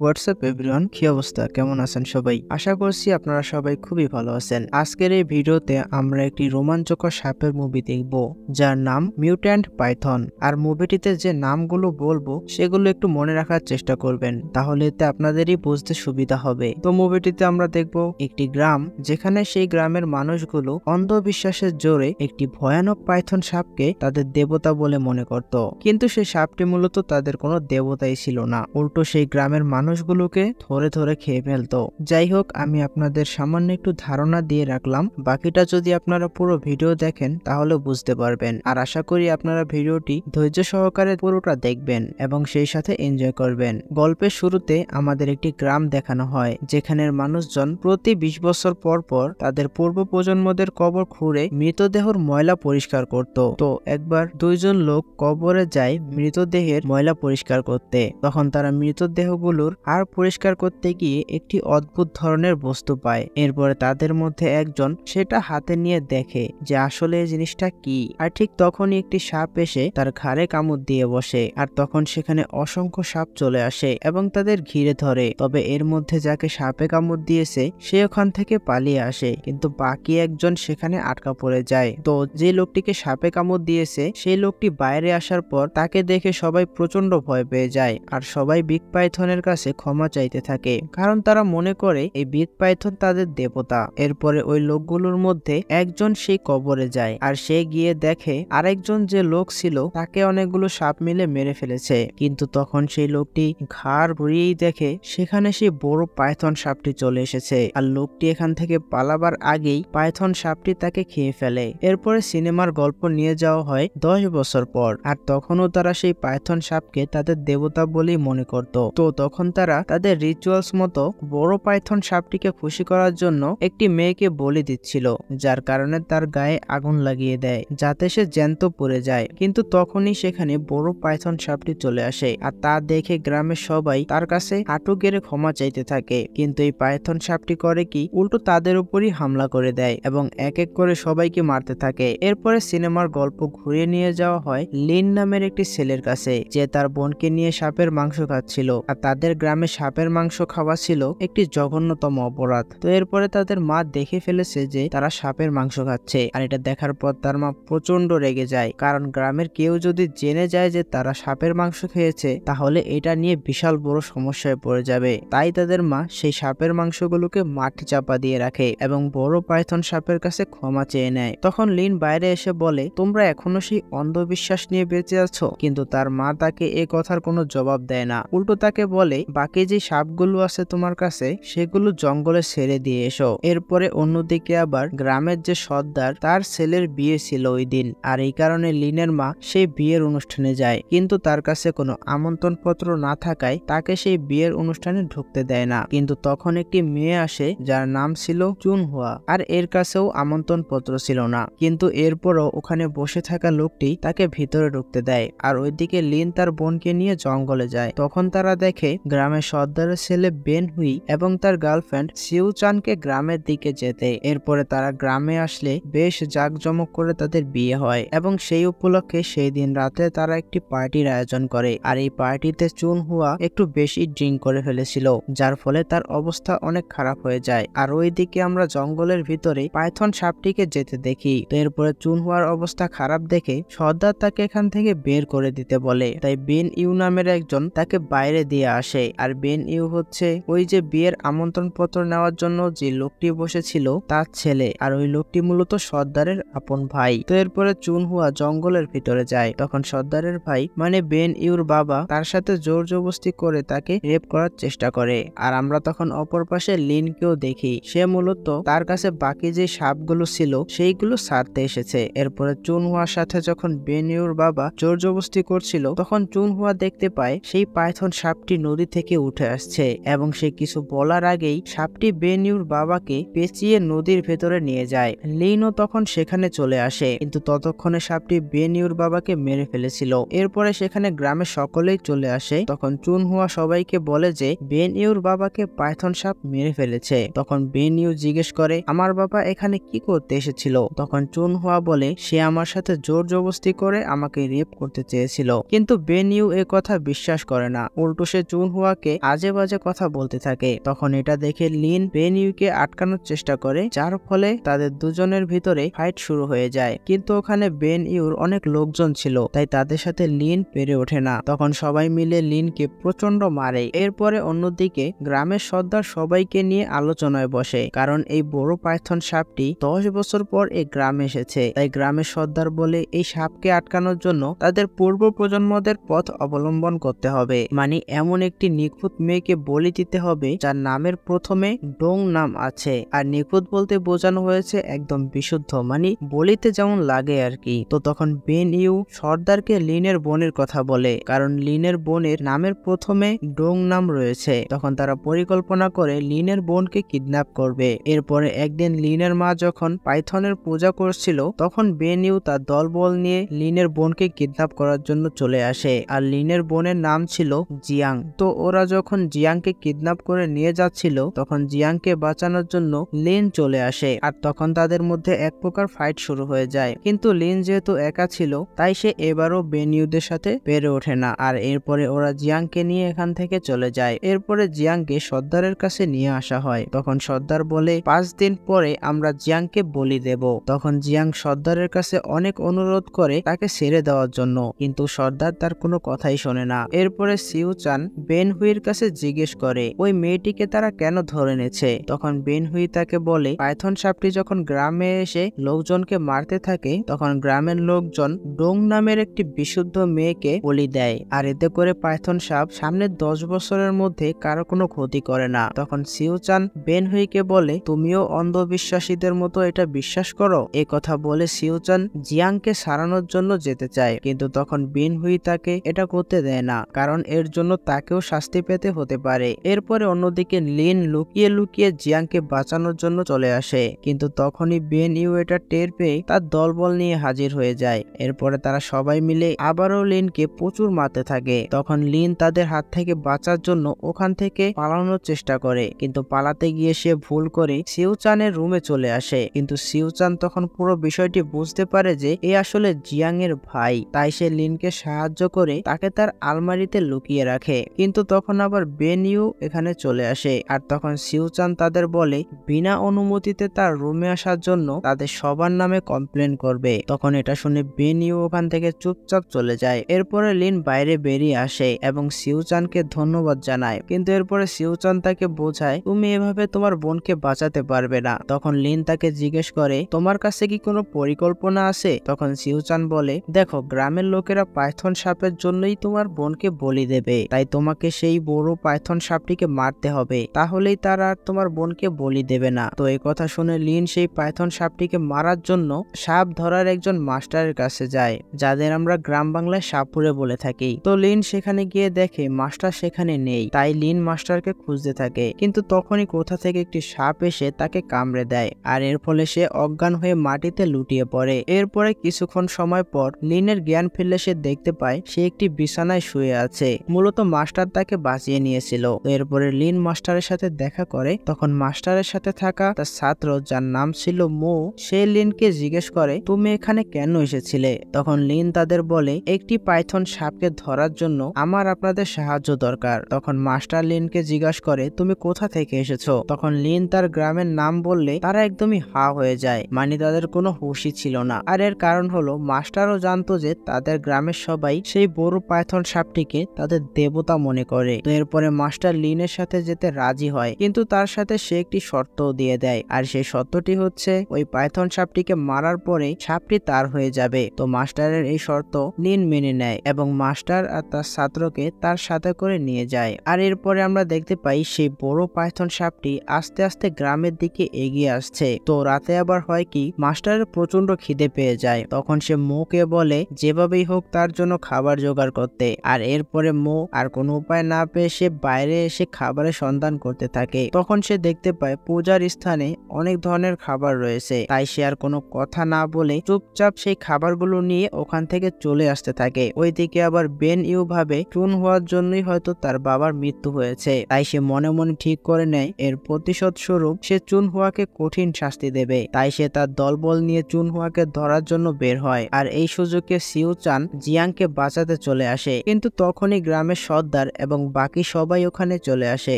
WhatsApp everyone, কি অবস্থা? কেমন আছেন সবাই? আশা করছি আপনারা সবাই খুবই ভালো আছেন। আজকের এই ভিডিওতে আমরা একটি রোমাঞ্চকর সাপের মুভি দেখব, যার নাম মিউট্যান্ট পাইথন। আর মুভিটিতে যে নামগুলো বলবো সেগুলো একটু মনে রাখার চেষ্টা করবেন, তাহলে এতে আপনাদেরই বুঝতে সুবিধা হবে। তো মুভিটিতে আমরা দেখব একটি গ্রাম, যেখানে সেই গ্রামের মানুষগুলো অন্ধবিশ্বাসের জোরে একটি ভয়ানক পাইথন সাপকে তাদের দেবতা বলে মনে করত। কিন্তু সেই সাপটি মূলত তাদের কোনো দেবতাই ছিল না, উল্টো সেই গ্রামের মানুষগুলোকে ধরে ধরে খেয়ে ফেলতো। যাই হোক, আমি আপনাদের সামান্য একটু ধারণা দিয়ে রাখলাম, বাকিটা যদি আপনারা পুরো ভিডিও দেখেন তাহলে বুঝতে পারবেন। আর আশা করি আপনারা ভিডিওটি ধৈর্য সহকারে পুরোটা দেখবেন এবং সেই সাথে এনজয় করবেন। গল্পের শুরুতে আমাদের একটি গ্রাম দেখানো হয়, যেখানের মানুষজন প্রতি 20 বছর পর পর তাদের পূর্ব প্রজন্মদের কবর খুঁড়ে মৃতদেহর ময়লা পরিষ্কার করত। তো একবার দুইজন লোক কবরে যায় মৃতদেহের ময়লা পরিষ্কার করতে। তখন তারা মৃতদেহগুলোর আর পরিষ্কার করতে গিয়ে একটি অদ্ভুত ধরনের বস্তু পায়। এরপরে তাদের মধ্যে একজন সেটা হাতে নিয়ে দেখে যে আসলে এই জিনিসটা কি। আর ঠিক তখনই একটি সাপ এসে তার ঘাড়ে কামড় দিয়ে বসে। আর তখন সেখানে অসংখ্য সাপ চলে আসে এবং তাদের ঘিরে ধরে। তবে এর মধ্যে যাকে সাপে কামড় দিয়েছে সে ওখান থেকে পালিয়ে আসে, কিন্তু বাকি একজন সেখানে আটকা পড়ে যায়। তো যে লোকটিকে সাপে কামড় দিয়েছে সেই লোকটি বাইরে আসার পর তাকে দেখে সবাই প্রচন্ড ভয় পেয়ে যায়। আর সবাই বিগ পাইথনের কাছে ক্ষমা চাইতে থাকে, কারণ তারা মনে করে এই বিগ পাইথন তাদের দেবতা। এরপরে ওই লোকগুলোর মধ্যে একজন সেই কবরে যায়, আর সে গিয়ে দেখে আরেকজন যে লোক ছিল তাকে অনেকগুলো সাপ মিলে মেরে ফেলেছে। কিন্তু তখন সেই লোকটি ঘাড় ঘুরিয়েই দেখে সেখানে সেই বড় পাইথন সাপটি চলে এসেছে। আর লোকটি এখান থেকে পালাবার আগেই পাইথন সাপটি তাকে খেয়ে ফেলে। এরপরে সিনেমার গল্প নিয়ে যাওয়া হয় 10 বছর পর, আর তখনও তারা সেই পাইথন সাপকে তাদের দেবতা বলেই মনে করত। তো তখন তারা তাদের রিচুয়ালস মতো বড় পাইথন সাপটিকে খুশি করার জন্য একটি মেয়েকে বলি দিচ্ছিল, যার কারণে তার গায়ে আগুন লাগিয়ে দেয় যাতে সে জ্যান্ত পড়ে যায়। কিন্তু তখনই সেখানে বড় পাইথন সাপটি চলে আসে, আর তা দেখে গ্রামের সবাই তার কাছে হাঁটু গেড়ে ক্ষমা চাইতে থাকে। কিন্তু এই পাইথন সাপটি করে কি, উল্টো তাদের উপরই হামলা করে দেয় এবং এক এক করে সবাইকে মারতে থাকে। এরপরে সিনেমার গল্প ঘুরিয়ে নিয়ে যাওয়া হয় লিন নামের একটি ছেলের কাছে, যে তার বোনকে নিয়ে সাপের মাংস খাচ্ছিল। আর তাদের গ্রামে সাপের মাংস খাওয়া ছিল একটি জঘন্যতম অপরাধ। তো এরপরে তাদের মা দেখে ফেলেছে যে তারা সাপের মাংস খাচ্ছে, আর এটা দেখার পর তার মা প্রচন্ড রেগে যায়, কারণ গ্রামের কেউ যদি জেনে যায় যে তারা সাপের মাংস খেয়েছে তাহলে এটা নিয়ে বিশাল বড় সমস্যায় পড়ে যাবে। তাই তাদের মা সেই সাপের মাংসগুলোকে মাটি চাপা দিয়ে রাখে এবং বড় পাইথন সাপের কাছে ক্ষমা চেয়ে নেয়। তখন লিন বাইরে এসে বলে, তোমরা এখনো সেই অন্ধবিশ্বাস নিয়ে বেঁচে আছো? কিন্তু তার মা তাকে এ কথার কোনো জবাব দেয় না, উল্টো তাকে বলে, বাকি যে সাপগুলো আছে তোমার কাছে সেগুলো জঙ্গলে ছেড়ে দিয়ে এসো। এরপরে অন্যদিকে আবার গ্রামের যে সর্দার, তার ছেলের বিয়ে ছিল ওই দিন, আর এই কারণে লিনের মা সেই বিয়ের অনুষ্ঠানে যায়। কিন্তু তার কাছে কোনো আমন্ত্রণ পত্র না থাকায় তাকে সেই বিয়ের অনুষ্ঠানে ঢুকতে দেয় না। কিন্তু তখন একটি মেয়ে আসে যার নাম ছিল চুনহুয়া, আর এর কাছেও আমন্ত্রণ পত্র ছিল না। কিন্তু এরপরও ওখানে বসে থাকা লোকটি তাকে ভিতরে ঢুকতে দেয়। আর ওইদিকে লিন তার বোনকে নিয়ে জঙ্গলে যায়। তখন তারা দেখে গ্রামের সর্দারের ছেলে বেন হুই এবং তার গার্লফ্রেন্ড সিউ চানকে গ্রামের দিকে যেতে। এরপরে তারা গ্রামে আসলে বেশ জাঁকজমক করে তাদের বিয়ে হয় এবং সেই উপলক্ষে সেই দিন রাতে তারা একটি পার্টির আয়োজন করে। আর এই পার্টিতে চুনহুয়া একটু বেশি ড্রিঙ্ক করে ফেলেছিল, যার ফলে তার অবস্থা অনেক খারাপ হয়ে যায়। আর ওইদিকে আমরা জঙ্গলের ভিতরে পাইথন সাপটিকে যেতে দেখি। তো এরপরে চুনহুয়ার অবস্থা খারাপ দেখে সর্দার তাকে এখান থেকে বের করে দিতে বলে। তাই বেন ইউ নামের একজন তাকে বাইরে দিয়ে আসে। আর বেন ইউ হচ্ছে ওই যে বিয়ের আমন্ত্রণ পত্র নেওয়ার জন্য যে লোকটি বসেছিল তার ছেলে, আর ওই লোকটি মূলত সর্দারের আপন ভাই। তো এরপরে চুনহুয়া জঙ্গলের ভিতরে যায়। তখন সর্দারের ভাই মানে বেন ইউর বাবা তার সাথে জোর জবরদস্তি করে তাকে রেপ করার চেষ্টা করে। আর আমরা তখন অপর পাশে লিনকেও দেখি, সে মূলত তার কাছে বাকি যে সাপগুলো ছিল সেইগুলো ছাড়তে এসেছে। এরপরে চুনহুয়ার সাথে যখন বেন ইউর বাবা জোর জবরদস্তি করছিল তখন চুনহুয়া দেখতে পায় সেই পাইথন সাপটি নদী থেকে উঠে আসছে, এবং সে কিছু বলার আগেই সাপটি বেন ইউর বাবাকে পেঁচিয়ে নদীর ভেতরে নিয়ে যায়। লিনও তখন সেখানে চলে আসে, কিন্তু ততক্ষণে সাপটি বেন ইউর বাবাকে মেরে ফেলেছিল। এরপরে সেখানে গ্রামের সকলেই চলে আসে। তখন চুনহুয়া সবাইকে বলে যে বেন ইউর বাবাকে পাইথন সাপ মেরে ফেলেছে। তখন বেন ইউ জিজ্ঞেস করে, আমার বাবা এখানে কি করতে এসেছিল? তখন চুনহুয়া বলে, সে আমার সাথে জোর জবরদস্তি করে আমাকে রেপ করতে চেয়েছিল। কিন্তু বেন ইউ এ কথা বিশ্বাস করে না, উল্টো সে চুনহুয়া হুয়াকে আজে বাজে কথা বলতে থাকে। তখন এটা দেখে লিন বেন ইউকে আটকানোর চেষ্টা করে, যার ফলে তাদের দুজনের ভিতরে ফাইট শুরু হয়ে যায়। কিন্তু ওখানে বেন ইউর অনেক লোকজন ছিল, তাই তাদের সাথে লিন পেরে ওঠে না। তখন সবাই মিলে লিনকে প্রচন্ড মারে। এরপরে অন্যদিকে গ্রামের সর্দার সবাইকে নিয়ে আলোচনায় বসে, কারণ এই বড় পাইথন সাপটি 10 বছর পর এই গ্রামে এসেছে। তাই গ্রামের সর্দার বলে এই সাপকে আটকানোর জন্য তাদের পূর্ব প্রজন্মদের পথ অবলম্বন করতে হবে, মানে এমন একটি নিখুঁত মেয়েকে বলি দিতে হবে যার নামের প্রথমে ডোং নাম আছে। আর নিখুঁত বলতে বোঝানো হয়েছে একদম বিশুদ্ধ, মানে বলিতে যেমন লাগে আর কি। তো তখন বেন ইউ সর্দারকে লিনের বোনের কথা বলে, কারণ লিনের বোনের নামের প্রথমে ডোং নাম রয়েছে। তখন তারা পরিকল্পনা করে লিনের বোনকে কিডন্যাপ করবে। এরপরে একদিন লিনের মা যখন পাইথনের পূজা করছিল, তখন বেন ইউ তার দলবল নিয়ে লিনের বোনকে কিডন্যাপ করার জন্য চলে আসে। আর লিনের বোনের নাম ছিল জিয়াং। তো ওরা যখন জিয়াংকে কিডন্যাপ করে নিয়ে যাচ্ছিল, তখন জিয়াংকে বাঁচানোর জন্য লিন চলে আসে। আর তখন তাদের মধ্যে এক প্রকার ফাইট শুরু হয়ে যায়। কিন্তু লিন যেহেতু একা ছিল, তাই সে এবারও বেন ইউদের সাথে পেরে ওঠে না। আর এরপরে ওরা জিয়াংকে নিয়ে এখান থেকে চলে যায়। এরপরে জিয়াংকে সর্দারের কাছে নিয়ে আসা হয়। তখন সর্দার বলে 5 দিন পরে আমরা জিয়াংকে বলি দেব। তখন জিয়াং সর্দারের কাছে অনেক অনুরোধ করে তাকে ছেড়ে দেওয়ার জন্য, কিন্তু সর্দার তার কোনো কথাই শোনে না। এরপরে সিউ চান বেন হুইর কাছে জিজ্ঞেস করে ওই মেয়েটিকে তারা কেন ধরে এনেছে। তখন বেন হুই তাকে বলে পাইথন সাপটি যখন গ্রামে এসে লোকজনকে মারতে থাকে, তখন গ্রামের লোকজন ডোং নামের একটি বিশুদ্ধ মেয়েকে বলি দেয়। আর এতে করে পাইথন সাপ সামনের 10 বছরের মধ্যে কারো কোনো ক্ষতি করে না। তখন সিউ চান বেন হুইকে বলে তুমিও অন্ধবিশ্বাসীদের মতো এটা বিশ্বাস করো। এ কথা বলে সিউ চান জিয়াংকে সারানোর জন্য যেতে চায়, কিন্তু তখন বেন হুই তাকে এটা করতে দেয় না, কারণ এর জন্য তাকেও শাস্তি পেতে হতে পারে। এরপরে অন্যদিকে লিন লুকিয়ে লুকিয়ে জিয়াংকে বাঁচানোর জন্য চলে আসে, কিন্তু তখনই বেন ইউ এটা টের পেয়ে তার দলবল নিয়ে হাজির হয়ে যায়। এরপরে তারা সবাই মিলে আবারও লিনকে প্রচুর মারতে থাকে। তখন লিন তাদের হাত থেকে বাঁচার জন্য ওখান থেকে পালানোর চেষ্টা করে, কিন্তু পালাতে গিয়ে সে ভুল করে সিউ চানের রুমে চলে আসে। কিন্তু সিউ চান তখন পুরো বিষয়টি বুঝতে পারে যে এ আসলে জিয়াং এর ভাই, তাই সে লিনকে সাহায্য করে তাকে তার আলমারিতে লুকিয়ে রাখে। কিন্তু তখন আবার বেন ইউ এখানে চলে আসে। আর তখন সিউ চান তাদের বলে বিনা অনুমতিতে তার রুমে আসার জন্য তাদের সবার নামে কমপ্লেন করবে। তখন এটা শুনে বেন ইউ ওখান থেকে চুপচাপ চলে যায়। এরপরে লিন বাইরে বেরিয়ে আসে এবং সিউ চানকে ধন্যবাদ জানায়, কিন্তু এরপরে সিউ চান তাকে বোঝায় তুমি এভাবে তোমার বোনকে বাঁচাতে পারবে না। তখন লিন তাকে জিজ্ঞেস করে তোমার কাছে কি কোনো পরিকল্পনা আছে। তখন সিউ চান বলে দেখো গ্রামের লোকেরা পাইথন সাপের জন্যই তোমার বোনকে বলি দেবে, তাই তোমাকে সেই বড় পাইথন সাপটিকে মারতে হবে, তাহলেই তারা আর তোমার বোনকে বলি দেবে না। তো এই কথা শুনে লিন সেই পাইথন সাপটিকে মারার জন্য সাপ ধরার একজন মাস্টারের কাছে যায়, যাদের আমরা গ্রাম বাংলায় সাপুরে বলে থাকি। তো লিন সেখানে গিয়ে দেখে মাস্টার সেখানে নেই, তাই লিন মাস্টারকে খুঁজতে থাকে। কিন্তু তখনই কোথা থেকে একটি সাপ এসে তাকে কামড়ে দেয়, আর এর ফলে সে অজ্ঞান হয়ে মাটিতে লুটিয়ে পড়ে। এরপরে কিছুক্ষণ সময় পর লিনের জ্ঞান ফিরলে সে দেখতে পায় সে একটি বিছানায় শুয়ে আছে। মূলত মাস্টার তাকে বাঁচিয়ে নিয়েছিল। এরপরে লিন মাস্টারের সাথে দেখা করে। তখন মাস্টারের সাথে থাকা তার ছাত্র, যার নাম ছিল মো, সে লিনকে জিজ্ঞেস করে তুমি এখানে কেন এসেছিলে। তখন লিন তাদের বলে একটি পাইথন সাপকে ধরার জন্য আমার আপনাদের সাহায্য দরকার। তখন মাস্টার লিনকে জিজ্ঞাসা করে তুমি কোথা থেকে এসেছো। তখন লিন তার গ্রামের নাম বললে তারা একদমই হা হয়ে যায়, মানে তাদের কোনো হুঁশই ছিল না। আর এর কারণ হলো মাস্টারও জানতো যে তাদের গ্রামের সবাই সেই বড় পাইথন সাপটিকে তাদের দেবতা মনে করে। তো এরপরে মাস্টার লিনের সাথে যেতে রাজি হয়, কিন্তু তার সাথে সে একটি শর্তও দিয়ে দেয়। আর সেই শর্তটি হচ্ছে ওই পাইথন সাপটিকে মারার পরে সাপটি তার হয়ে যাবে। তো মাস্টারের এই শর্ত লিন মেনে নেয় এবং মাস্টার আর তার ছাত্রকে তার সাথে করে নিয়ে যায়। আর এরপরে আমরা দেখতে পাই সেই বড় পাইথন সাপটি আস্তে আস্তে গ্রামের দিকে এগিয়ে আসছে। তো রাতে আবার হয় কি মাস্টারের প্রচন্ড খিদে পেয়ে যায়। তখন সে মোকে বলে যেভাবেই হোক তার জন্য খাবার জোগাড় করতে। আর এরপরে মো আর কোনো উপায় না পেয়ে সে বাইরে এসে খাবারের সন্ধান করতে থাকে। তখন সে দেখতে পায় পূজার স্থানে অনেক ধরনের খাবার রয়েছে, তাই সে আর কোনো কথা না বলে চুপচাপ সেই খাবারগুলো নিয়ে ওখান থেকে চলে আসতে থাকে। ওইদিকে আবার বেন ইউ ভাবে চুন হওয়ার জন্যই হয়তো তার বাবার মৃত্যু হয়েছে, তাই সে মনে মনে ঠিক করে নেয় এর প্রতিশোধ স্বরূপ সে চুন হুয়াকে কঠিন শাস্তি দেবে। তাই সে তার দলবল নিয়ে চুন হুয়াকে ধরার জন্য বের হয়। আর এই সুযোগে সিউ চান জিয়াংকে বাঁচাতে চলে আসে, কিন্তু তখনই গ্রামের সর্দার এবং এবং বাকি সবাই ওখানে চলে আসে।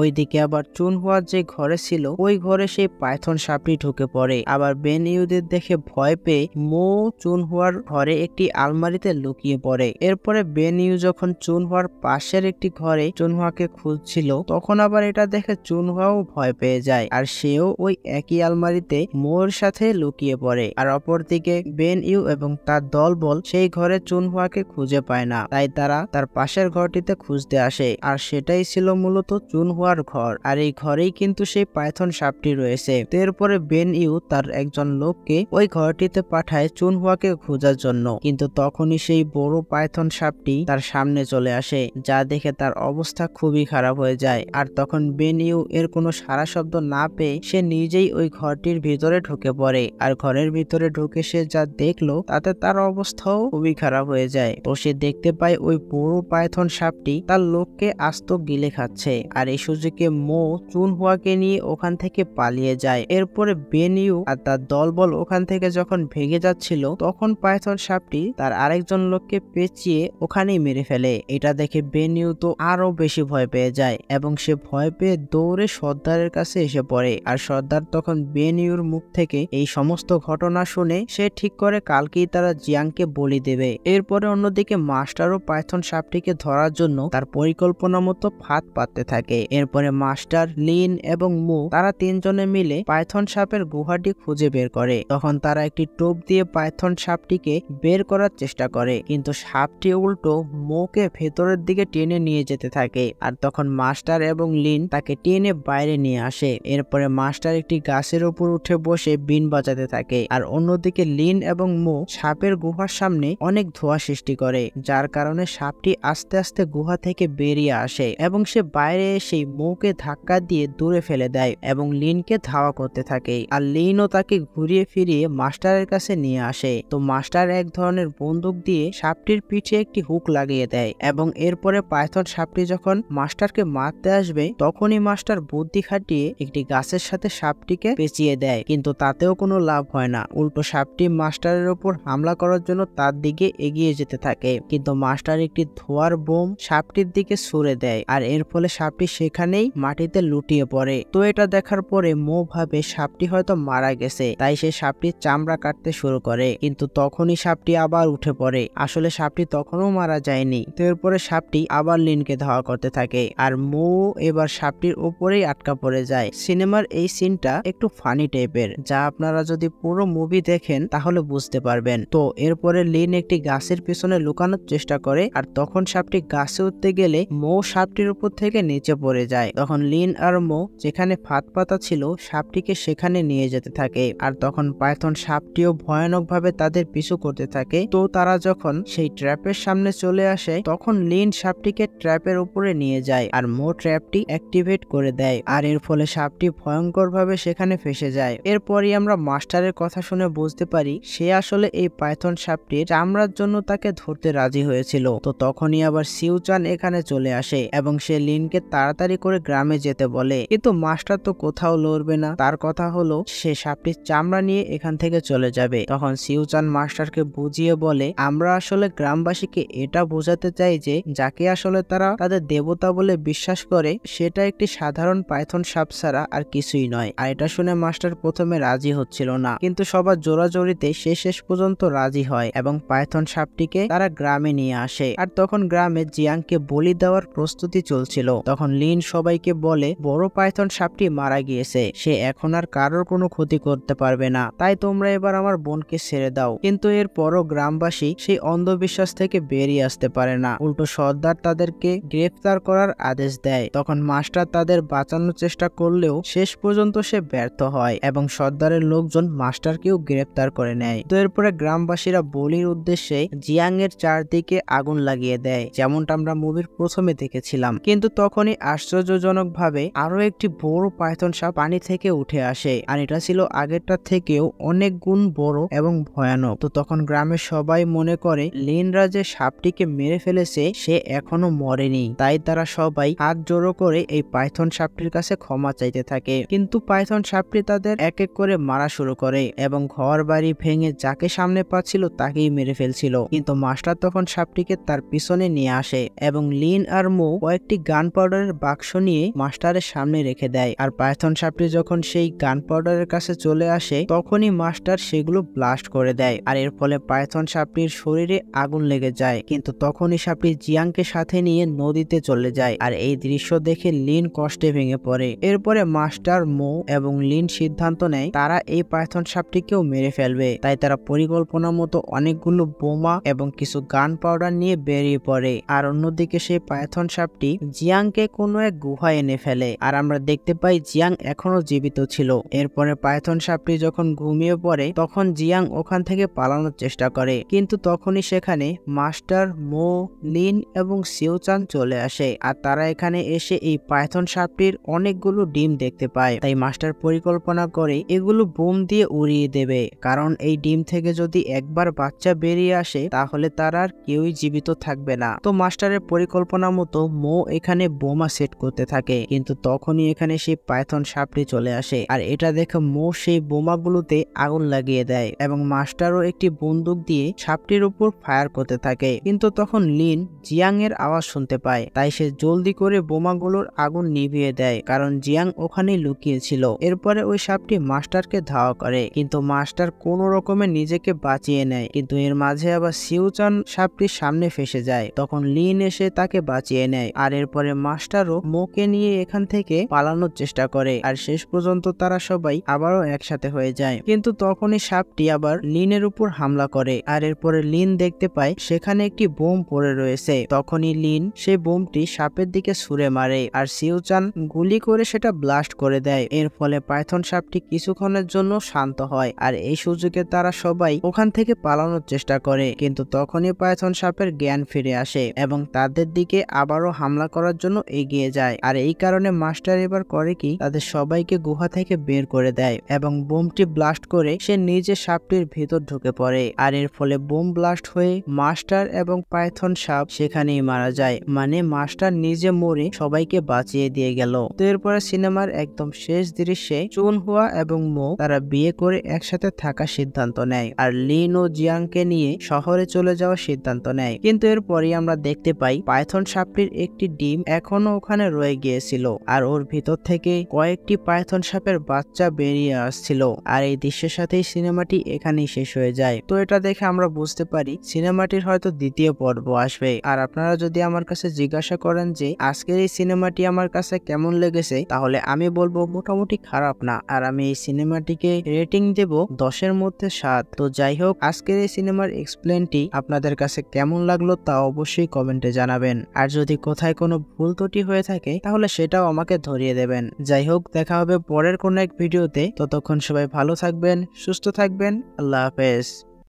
ওইদিকে আবার চুনহুয়ার যে ঘরে ছিল ওই ঘরে সেই পাইথন সাপটি ঢুকে পড়ে। আবার বেন ইউদের দেখে ভয় পেয়ে মো চুনহুয়ার ঘরে একটি আলমারিতে লুকিয়ে পড়ে। এরপরে বেন ইউ যখন চুনহুয়ার পাশের একটি ঘরে চুনহুয়াকে খুঁজছিল তখন আবার এটা দেখে চুনহুয়াও ভয় পেয়ে যায় আর সেও ওই একই আলমারিতে মোর সাথে লুকিয়ে পড়ে। আর অপরদিকে বেন ইউ এবং তার দলবল সেই ঘরে চুনহুয়াকে খুঁজে পায় না, তাই তারা তার পাশের ঘরটিতে খুঁজতে আসে আর সেটাই ছিল মূলত চুনহুয়ার ঘর। আর এই ঘরেই কিন্তু সেই পাইথন সাপটি রয়েছে। এরপরে বেন ইউ তার একজন লোককে ওই ঘরটিতে পাঠায় চুনহুয়াকে খোঁজার জন্য, কিন্তু তখনই সেই বড় পাইথন সাপটি তার সামনে চলে আসে, যা দেখে তার অবস্থা খুবই খারাপ হয়ে যায়। আর তখন বেন ইউ এর কোনো সাড়া শব্দ না পেয়ে সে নিজেই ওই ঘরটির ভিতরে ঢুকে পড়ে। আর ঘরের ভিতরে ঢুকে সে যা দেখলো তাতে তার অবস্থাও খুবই খারাপ হয়ে যায়। তো সে দেখতে পায় ওই বড় পাইথন সাপটি তার লোককে আস্ত গিলে খাচ্ছে। আর এই সুযোগে মো চুনহুয়াকে নিয়ে ওখান থেকে পালিয়ে যায়। এরপরে বেন ইউ আর তার দলবল ওখান থেকে যখন ভেগে যাচ্ছিল তখন পাইথন সাপটি তার আরেকজন লোককে পেঁচিয়ে ওখানেই মেরে ফেলে। এটা দেখে বেন ইউ তো আরো বেশি ভয় পেয়ে যায় এবং সে ভয় পেয়ে দৌড়ে সর্দারের কাছে এসে পড়ে। আর সর্দার তখন বেন ইউর মুখ থেকে এই সমস্ত ঘটনা শুনে সে ঠিক করে কালকেই তারা জিয়াংকে বলি দেবে। এরপরে অন্যদিকে মাস্টারও পাইথন সাপটিকে ধরার জন্য তার পরিকল্পনা মতো ফাঁদ পাততে থাকে। এরপরে মাস্টার, লিন এবং মু তারা তিনজনে মিলে পাইথন সাপের গুহাটি খুঁজে বের করে। তখন তারা একটি টোপ দিয়ে পাইথন সাপটিকে বের করার চেষ্টা করে, কিন্তু সাপটি উল্টো মোকে ভেতরের দিকে টেনে নিয়ে যেতে থাকে। আর তখন মাস্টার এবং লিন তাকে টেনে বাইরে নিয়ে আসে। এরপরে মাস্টার একটি গাছের উপর উঠে বসে বিন বাজাতে থাকে, আর অন্যদিকে লিন এবং মো সাপের গুহার সামনে অনেক ধোঁয়া সৃষ্টি করে, যার কারণে সাপটি আস্তে আস্তে গুহা থেকে বেরিয়ে আসে এবং সে বাইরে এসে মোকে ধাক্কা দিয়ে দূরে ফেলে দেয় এবং লিনকে ধাওয়া করতে থাকে। আর লিনও তাকে ঘুরিয়ে ফিরিয়ে মাস্টারের কাছে নিয়ে আসে। তো মাস্টার এক ধরনের বন্দুক দিয়ে সাপটির পিঠে একটি হুক লাগিয়ে দেয় এবং এরপরে পাইথন সাপটি যখন মাস্টারকে মারতে আসবে তখনই মাস্টার বুদ্ধি খাটিয়ে একটি গাছের সাথে সাপটিকে পেঁচিয়ে দেয়, কিন্তু তাতেও কোনো লাভ হয় না। উল্টো সাপটি মাস্টারের উপর হামলা করার জন্য তার দিকে এগিয়ে যেতে থাকে, কিন্তু মাস্টার একটি ধোঁয়ার বোম সাপটির দিকে ছুড়ে দেয় আর এর ফলে সাপটি সেখানেই মাটিতে লুটিয়ে পড়ে। তো এটা দেখার পরে মো ভাবে সাপটি হয়তো মারা গেছে, তাই সে সাপটির চামড়া কাটতে শুরু করে, কিন্তু তখনই সাপটি আবার উঠে পড়ে। আসলে সাপটি তখনও মারা যায়নি। তো এরপরে সাপটি আবার লিনকে ধাওয়া করতে থাকে আর মো এবার সাপটির উপরেই আটকা পড়ে যায়। সিনেমার এই সিনটা একটু ফানি টাইপের, যা আপনারা যদি পুরো মুভি দেখেন তাহলে বুঝতে পারবেন। তো এরপরে লিন একটি গাছের পিছনে লুকানোর চেষ্টা করে আর তখন সাপটি গাছে উঠতে গেলে মো সাপটির উপর থেকে নিচে পড়ে যায়। তখন লিন আর মো যেখানে ফাঁদ পাতা ছিল সাপটিকে সেখানে নিয়ে যেতে থাকে আর তখন পাইথন সাপটিও ভয়ানকভাবে তাদের পিছু করতে থাকে। তো তারা যখন সেই ট্র্যাপের সামনে চলে আসে তখন লিন সাপটিকে ট্র্যাপের উপরে নিয়ে যায় আর মো ট্র্যাপটি অ্যাক্টিভেট করে দেয় আর এর ফলে সাপটি ভয়ঙ্করভাবে সেখানে ফেসে যায়। এরপরই আমরা মাস্টারের কথা শুনে বুঝতে পারি সে আসলে এই পাইথন সাপটির চামড়ার জন্য তাকে ধরতে রাজি হয়েছিল। তো তখনই আবার সিউচান এখানে চলে আসে এবং সে লিনকে তাড়াতাড়ি করে গ্রামে যেতে বলে, কিন্তু মাস্টার তো কোথাও লড়বে না। তার কথা হলো সে সাপটির চামড়া নিয়ে এখান থেকে চলে যাবে। তখন সিউচান মাস্টারকে বুঝিয়ে বলে আমরা আসলে গ্রামবাসীকে এটা বোঝাতে চাই যে যাকে আসলে তারা তাদের দেবতা বলে বিশ্বাস করে সেটা একটি সাধারণ পাইথন সাপ ছাড়া আর কিছুই নয়। আর এটা শুনে মাস্টার প্রথমে রাজি হচ্ছিল না, কিন্তু সবার জোরাজোরিতে সে শেষ পর্যন্ত রাজি হয় এবং পাইথন সাপটিকে তারা গ্রামে নিয়ে আসে। আর তখন গ্রামে জিয়াংকে বলি দেওয়ার প্রস্তুতি চলছিল। তখন লিন সবাইকে বলে বড় পাইথন সাপটি মারা গিয়েছে, সে এখন আর কারোর কোনো ক্ষতি করতে পারবে না, তাই তোমরা এবার আমার বোনকে ছেড়ে দাও। কিন্তু এরপরও গ্রামবাসী সেই অন্ধবিশ্বাস থেকে বেরিয়ে আসতে পারে না। উল্টো সর্দার তাদেরকে গ্রেফতার করার আদেশ দেয়। তখন মাস্টার তাদের বাঁচানোর চেষ্টা করলেও শেষ পর্যন্ত সে ব্যর্থ হয় এবং সর্দারের লোকজন মাস্টারকেও গ্রেফতার করে নেয়। তো এরপরে গ্রামবাসীরা বলির উদ্দেশ্যে জিয়াং এর চারদিকে আগুন লাগিয়ে দেয়, যেমনটা আমরা মুভির প্রথমে দেখেছিলাম। কিন্তু তখনই আশ্চর্যজনকভাবে আরো একটি বড় পাইথন সাপ পানি থেকে উঠে আসে আর এটা ছিল আগেরটার থেকেও অনেক গুণ বড় এবং ভয়ানক। তো তখন গ্রামের সবাই মনে করে লিনরা যে সাপটিকে মেরে ফেলেছে সে এখনো মরেনি, তাই তারা সবাই হাত জড়ো করে এই পাইথন সাপটির কাছে ক্ষমা চাইতে থাকে। কিন্তু পাইথন সাপটি তাদের এক এক করে মারা শুরু করে এবং ঘর বাড়ি ভেঙে যাকে সামনে পাচ্ছিল তাকেই মেরে ফেলছিল। কিন্তু মাস্টার তখন সাপটিকে তার পিছনে নিয়ে আসে এবং লিন আর মো কয়েকটি গান পাউডারের বাক্স নিয়ে মাস্টারের সামনে রেখে দেয়। আর পাইথন সাপটি যখন সেই গান পাউডারের কাছে চলে আসে তখনই মাস্টার সেগুলো ব্লাস্ট করে দেয়। আর এর ফলে পাইথন সাপটির শরীরে আগুন লেগে যায়। কিন্তু তখনই সাপটি জিয়াংকে সাথে নিয়ে নদীতে চলে যায়। আর এই দৃশ্য দেখে লিন কষ্টে ভেঙে পড়ে। এরপরে মাস্টার, মো এবং লিন সিদ্ধান্ত নেয় তারা এই পাইথন সাপটিকেও মেরে ফেলবে। তাই তারা পরিকল্পনা মতো অনেকগুলো বোমা এবং কিছু গান পাউডার নিয়ে বেরিয়ে পড়ে। আর অন্যদিকে সেই পাইথন সাপটি জিয়াংকে কোনো এক গুহায় এনে ফেলে। আর আমরা দেখতে পাই জিয়াং এখনো জীবিত ছিল। এরপরে পাইথন সাপটি যখন ঘুমিয়ে পড়ে তখন জিয়াং ওখান থেকে পালানোর চেষ্টা করে। কিন্তু তখনই সেখানে মাস্টার, মো, লিন এবং সিওচান চলে আসে। আর তারা এখানে এসে এই পাইথন সাপটির অনেকগুলো ডিম দেখতে পায়। তাই মাস্টার পরিকল্পনা করে এগুলো বোম দিয়ে উড়িয়ে দেবে, কারণ এই ডিম থেকে যদি একবার বাচ্চা বেরিয়ে আসে তাহলে তার আর কেউই জীবিত থাকবে না। তো মাস্টারের পরিকল্পনা মতো মো এখানে বোমা সেট করতে থাকে। কিন্তু তখনই এখানে সেই পাইথন সাপটি চলে আসে। আর এটা দেখে মো সেই বোমাগুলোতে আগুন লাগিয়ে দেয় এবং মাস্টারও একটি বন্দুক দিয়ে সাপটির উপর ফায়ার করতে থাকে। কিন্তু তখন লিন জিয়াং এর আওয়াজ শুনতে পায়। তাই সে জলদি করে বোমাগুলোর আগুন নিভিয়ে দেয়, কারণ জিয়াং ওখানেই লুকিয়ে ছিল। এরপরে ওই সাপটি মাস্টারকে ধাওয়া করে, কিন্তু মাস্টার কোনো রকমে নিজেকে বাঁচিয়ে নেয়। কিন্তু এর মাঝে আবার সিউচান সাপটির সামনে ফেসে যায়। তখন লিন এসে তাকে বাঁচিয়ে নেয়। আর এরপরে মাস্টারও মোকে নিয়ে এখান থেকে পালানোর চেষ্টা করে। আর শেষ পর্যন্ত তারা সবাই আবারও একসাথে হয়ে যায়। কিন্তু তখনই সাপটি আবার লিনের উপর হামলা করে। আর এরপরে লিন দেখতে পায় সেখানে একটি বোম পড়ে রয়েছে। তখনই লিন সেই বোমটি সাপের দিকে ছুঁড়ে মারে। আর সিউচান গুলি করে সেটা ব্লাস্ট করে দেয়। এর ফলে পাইথন সাপটি কিছুক্ষণের জন্য শান্ত হয়। আর এই সুযোগে তারা সবাই ওখান থেকে পালানোর চেষ্টা করে। কিন্তু তখনই পাইথন সাপের জ্ঞান ফিরে আসে এবং তাদের দিকে আবারও হামলা করার জন্য এগিয়ে যায়। আর এই কারণে মাস্টার এবার করে কি, তাদের সবাইকে গুহা থেকে বের করে দেয় এবং বোমটি ব্লাস্ট করে সে নিজে সাপটির ভিতর ঢুকে পড়ে। আর এর ফলে বোম ব্লাস্ট হয়ে মাস্টার এবং পাইথন সাপ সেখানেই মারা যায়। মানে মাস্টার নিজে মরে সবাইকে বাঁচিয়ে দিয়ে গেল। তো এরপরে সিনেমার একদম শেষ দৃশ্যে চুনহুয়া এবং মো তারা বিয়ে করে একসাথে থাকার সিদ্ধান্ত নেয়। আর লিন ও জিয়াংকে নিয়ে শহরে চলে যাওয়ার সিদ্ধান্ত নেয়। কিন্তু এরপরই আমরা দেখতে পাই পাইথন সাপটির একটি ডিম এখনো ওখানে রয়ে গিয়েছিল। আর ওর ভিতর থেকে কয়েকটি পাইথন সাপের বাচ্চা বেরিয়ে আসছিল। আর এই দৃশ্যের সাথেই সিনেমাটি এখানেই শেষ হয়ে যায়। তো এটা দেখে আমরা বুঝতে পারি সিনেমাটির হয়তো দ্বিতীয় পর্ব আসবে। আর আপনারা যদি আমার কাছে জিজ্ঞাসা করেন যে আজকের এই সিনেমাটি আমার কাছে কেমন লেগেছে, তাহলে আমি বলবো মোটামুটি খারাপ না। আর আমি এই সিনেমাটিকে রেটিং দেব 10-এর মধ্যে 7। তো যাই হোক, আজকের এই সিনেমার এক্সপ্লেনটি আপনাদের কাছে কেমন লাগলো তা অবশ্যই কমেন্টে জানাবেন। আর যদি কোথায় কোনো ভুল ত্রুটি হয়ে থাকে তাহলে সেটাও আমাকে ধরিয়ে দেবেন। যাই হোক, দেখা হবে পরের কোনো এক ভিডিওতে। ততক্ষণ সবাই ভালো থাকবেন, সুস্থ থাকবেন। আল্লাহ হাফেজ।